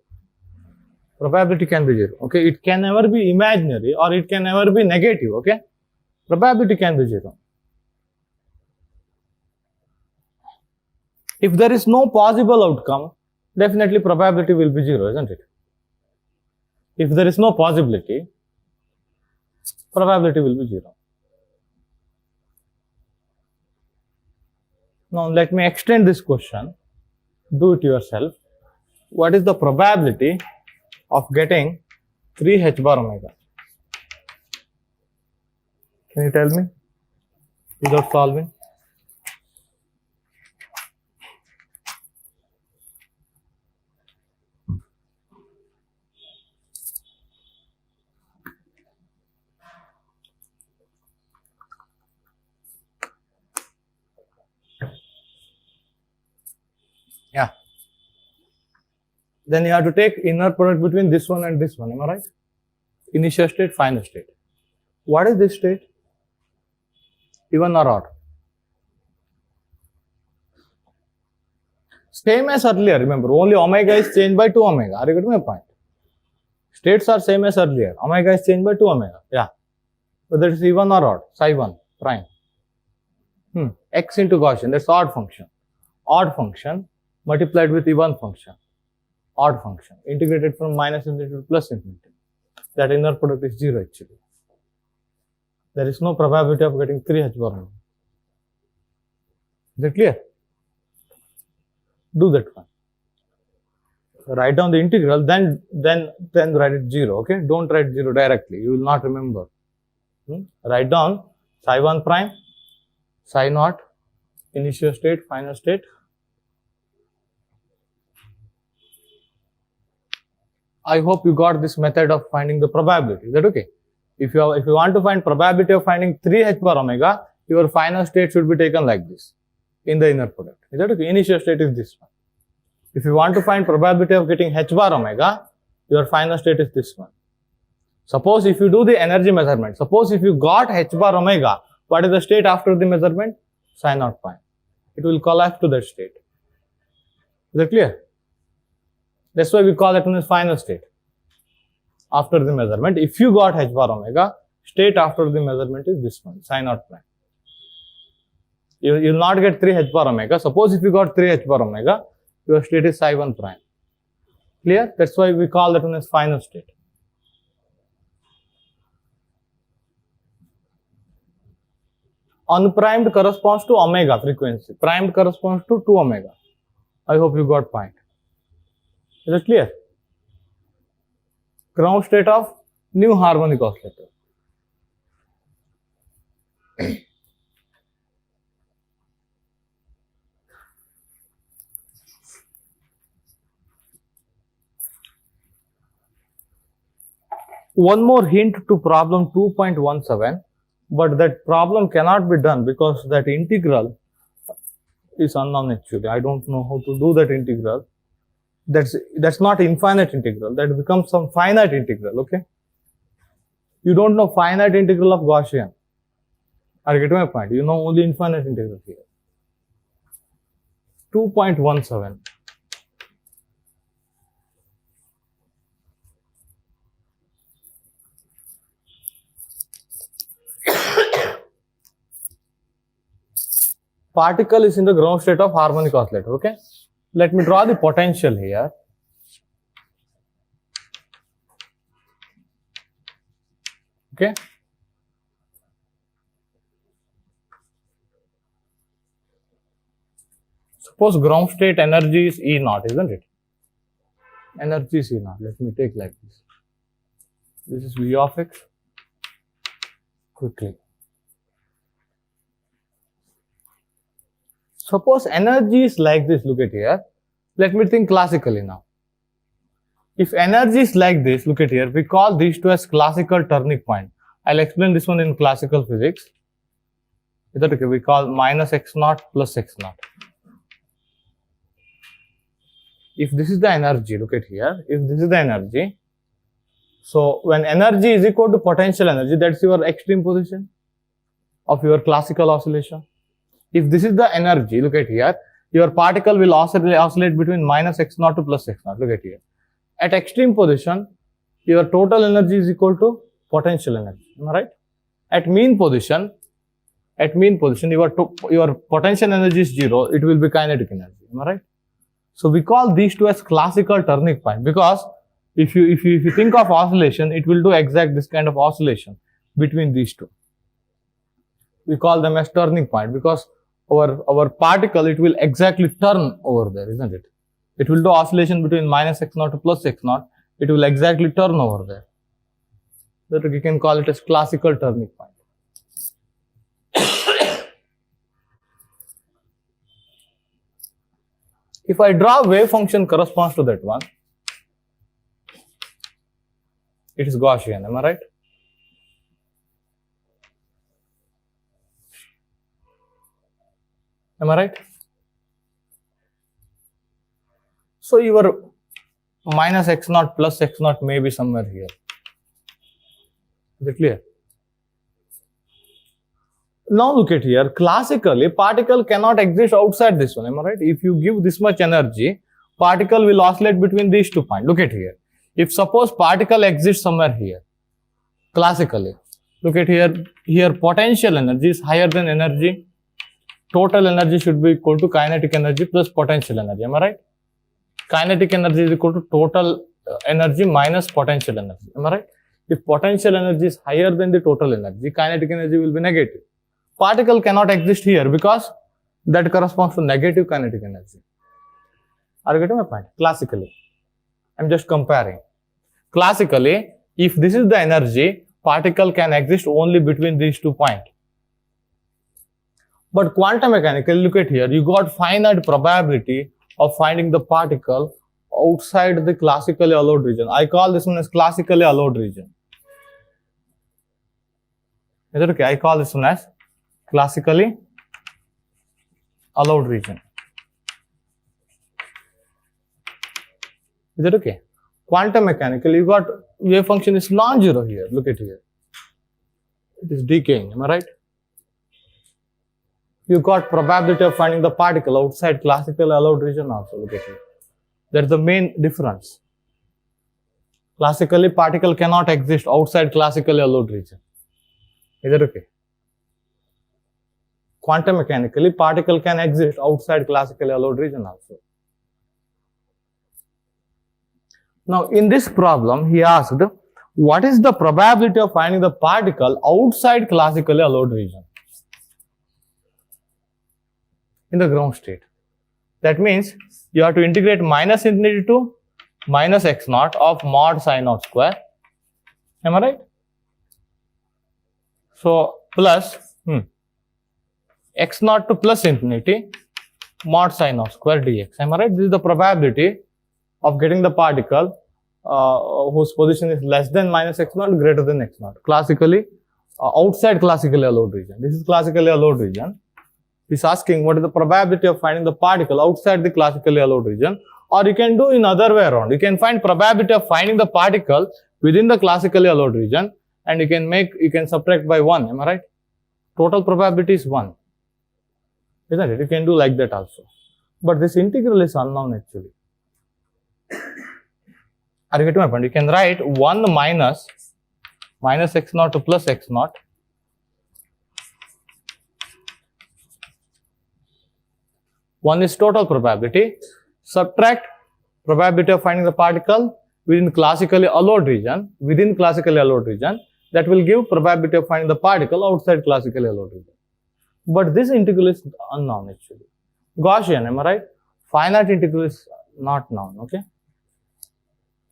A: Probability can be 0. Okay, it can never be imaginary or it can never be negative. Okay, probability can be 0. If there is no possible outcome, definitely probability will be 0, isn't it? If there is no possibility, probability will be 0. Now let me extend this question. Do it yourself. What is the probability of getting 3h bar omega? Can you tell me without solving? Yeah. Then you have to take inner product between this one and this one. Am I right? Initial state, final state. What is this state? Even or odd? Same as earlier. Remember, only omega is changed by 2 omega. Are you getting my point? States are same as earlier. Omega is changed by 2 omega. Yeah. Whether it's even or odd. Psi 1 prime. X into Gaussian. That's odd function. Odd function multiplied with even function. Odd function integrated from minus infinity to plus infinity. That inner product is 0 actually. There is no probability of getting 3h bar omega. Is it clear? Do that one. Write down the integral, then write it 0. Okay, don't write 0 directly. You will not remember. Write down psi 1 prime, psi naught, initial state, final state. I hope you got this method of finding the probability. Is that okay? If you want to find probability of finding 3 h bar omega, your final state should be taken like this in the inner product. Is that okay? Initial state is this one. If you want to find probability of getting h bar omega, your final state is this one. Suppose if you do the energy measurement, suppose if you got h bar omega, what is the state after the measurement? Psi naught prime. It will collapse to that state. Is that clear? That's why we call it one as final state. After the measurement, if you got h bar omega, state after the measurement is this one, psi naught prime. You will not get 3 h bar omega. Suppose if you got 3 h bar omega, your state is psi 1 prime. Clear? That's why we call that one as final state. Unprimed corresponds to omega frequency. Primed corresponds to 2 omega. I hope you got point. Is it clear? Ground state of new harmonic oscillator. One more hint to problem 2.17, but that problem cannot be done because that integral is unknown actually. I don't know how to do that integral. That's not infinite integral. That becomes some finite integral, okay? You don't know finite integral of Gaussian. Are you getting my point? You know only infinite integral here. 2.17. Particle is in the ground state of harmonic oscillator, okay? Let me draw the potential here. Okay? Suppose ground state energy is E naught, isn't it? Energy is E naught. Let me take like this. This is V of x. Quickly. Suppose energy is like this, look at here. Let me think classically now. If energy is like this, look at here, we call these two as classical turning point. I'll explain this one in classical physics. Is that okay? We call minus x naught plus x naught. If this is the energy, look at here, if this is the energy, so when energy is equal to potential energy, that's your extreme position of your classical oscillation. If this is the energy, look at here, your particle will oscillate between minus x naught to plus x naught. Look at here. At extreme position, your total energy is equal to potential energy. Am I right? At mean position, your potential energy is 0. It will be kinetic energy. Am I right? So we call these two as classical turning point because if you think of oscillation, it will do exact this kind of oscillation between these two. We call them as turning point because our particle, it will exactly turn over there, isn't it? It will do oscillation between minus x naught to plus x naught. It will exactly turn over there. That we can call it as classical turning point. If I draw wave function corresponds to that one, it is Gaussian, am I right? Am I right? So your minus x naught plus x naught may be somewhere here. Is it clear? Now look at here. Classically, particle cannot exist outside this one. Am I right? If you give this much energy, particle will oscillate between these 2 points. Look at here. If suppose particle exists somewhere here, classically, look at here. Here potential energy is higher than energy. Total energy should be equal to kinetic energy plus potential energy. Am I right? Kinetic energy is equal to total energy minus potential energy. Am I right? If potential energy is higher than the total energy, kinetic energy will be negative. Particle cannot exist here because that corresponds to negative kinetic energy. Are you getting my point? Classically, I'm just comparing. Classically, if this is the energy, particle can exist only between these 2 points. But quantum mechanically, look at here, you got finite probability of finding the particle outside the classically allowed region. I call this one as classically allowed region. Is it okay? I call this one as classically allowed region. Is it okay? Quantum mechanically, you got wave function is non-zero here. Look at here. It is decaying. Am I right? You got probability of finding the particle outside classically allowed region also. Look at here. That's the main difference. Classically, particle cannot exist outside classically allowed region. Is that okay? Quantum mechanically, particle can exist outside classically allowed region also. Now, in this problem, he asked, what is the probability of finding the particle outside classically allowed region? In the ground state. That means you have to integrate minus infinity to minus x naught of mod psi naught square. Am I right? So, plus x naught to plus infinity mod psi naught square dx. Am I right? This is the probability of getting the particle whose position is less than minus x naught, greater than x naught. Classically, outside classically allowed region. This is classically allowed region. He's asking what is the probability of finding the particle outside the classically allowed region, or you can do in other way around. You can find probability of finding the particle within the classically allowed region, and you can subtract by 1. Am I right? Total probability is 1. Isn't it? You can do like that also. But this integral is unknown actually. Are you getting my point? You can write 1 minus x naught to plus x naught. One is total probability. Subtract probability of finding the particle within classically allowed region. Within classically allowed region, that will give probability of finding the particle outside classically allowed region. But this integral is unknown actually. Gaussian, am I right? Finite integral is not known. Okay.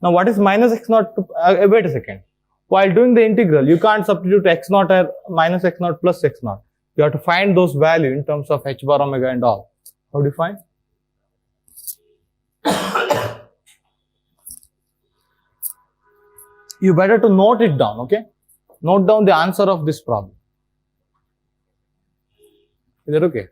A: Now, what is minus x naught? Wait a second. While doing the integral, you can't substitute x naught or minus x naught plus x naught. You have to find those values in terms of h bar omega and all. How do you find? You better to note it down, okay? Note down the answer of this problem. Is that okay?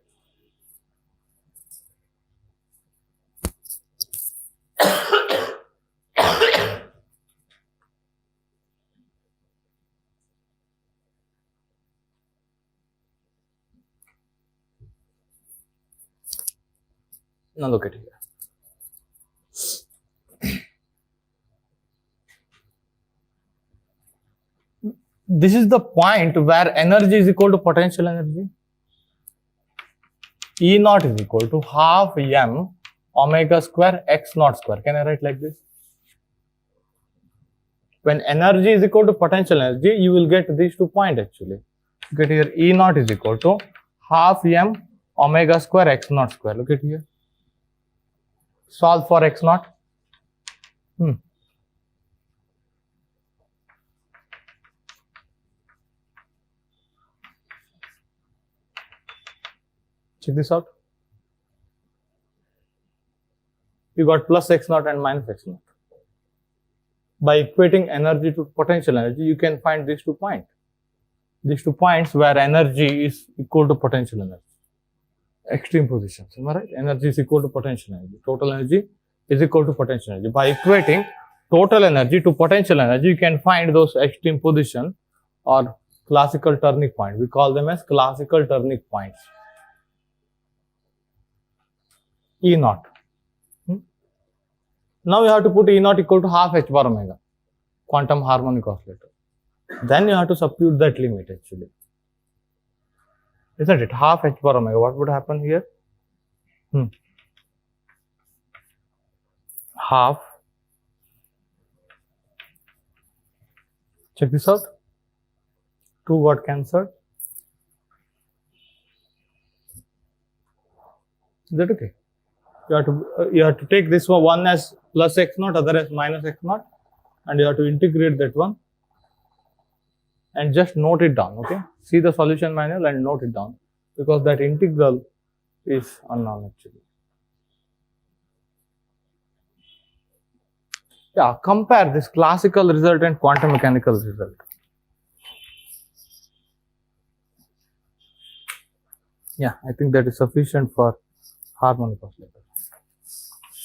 A: Now look at here. This is the point where energy is equal to potential energy. E naught is equal to half m omega square x naught square. Can I write like this? When energy is equal to potential energy, you will get these 2 points actually. Look at here, E naught is equal to half m omega square x naught square. Look at here. Solve for x naught. Check this out. You got plus x naught and minus x naught. By equating energy to potential energy, you can find these 2 points. These 2 points where energy is equal to potential energy. Extreme positions, am I right? Energy is equal to potential energy. Total energy is equal to potential energy. By equating total energy to potential energy, you can find those extreme position or classical turning point. We call them as classical turning points. E naught. Now you have to put E naught equal to half h bar omega, quantum harmonic oscillator. Then you have to substitute that limit actually. Isn't it? Half h bar omega. What would happen here? Half. Check this out. 2 got cancelled. Is that okay? You have to take this one as plus x naught, other as minus x naught, and you have to integrate that one and just note it down. Okay, see the solution manual and note it down, because that integral is unknown actually. Yeah, compare this classical result and quantum mechanical result. Yeah, I think that is sufficient for harmonic oscillator.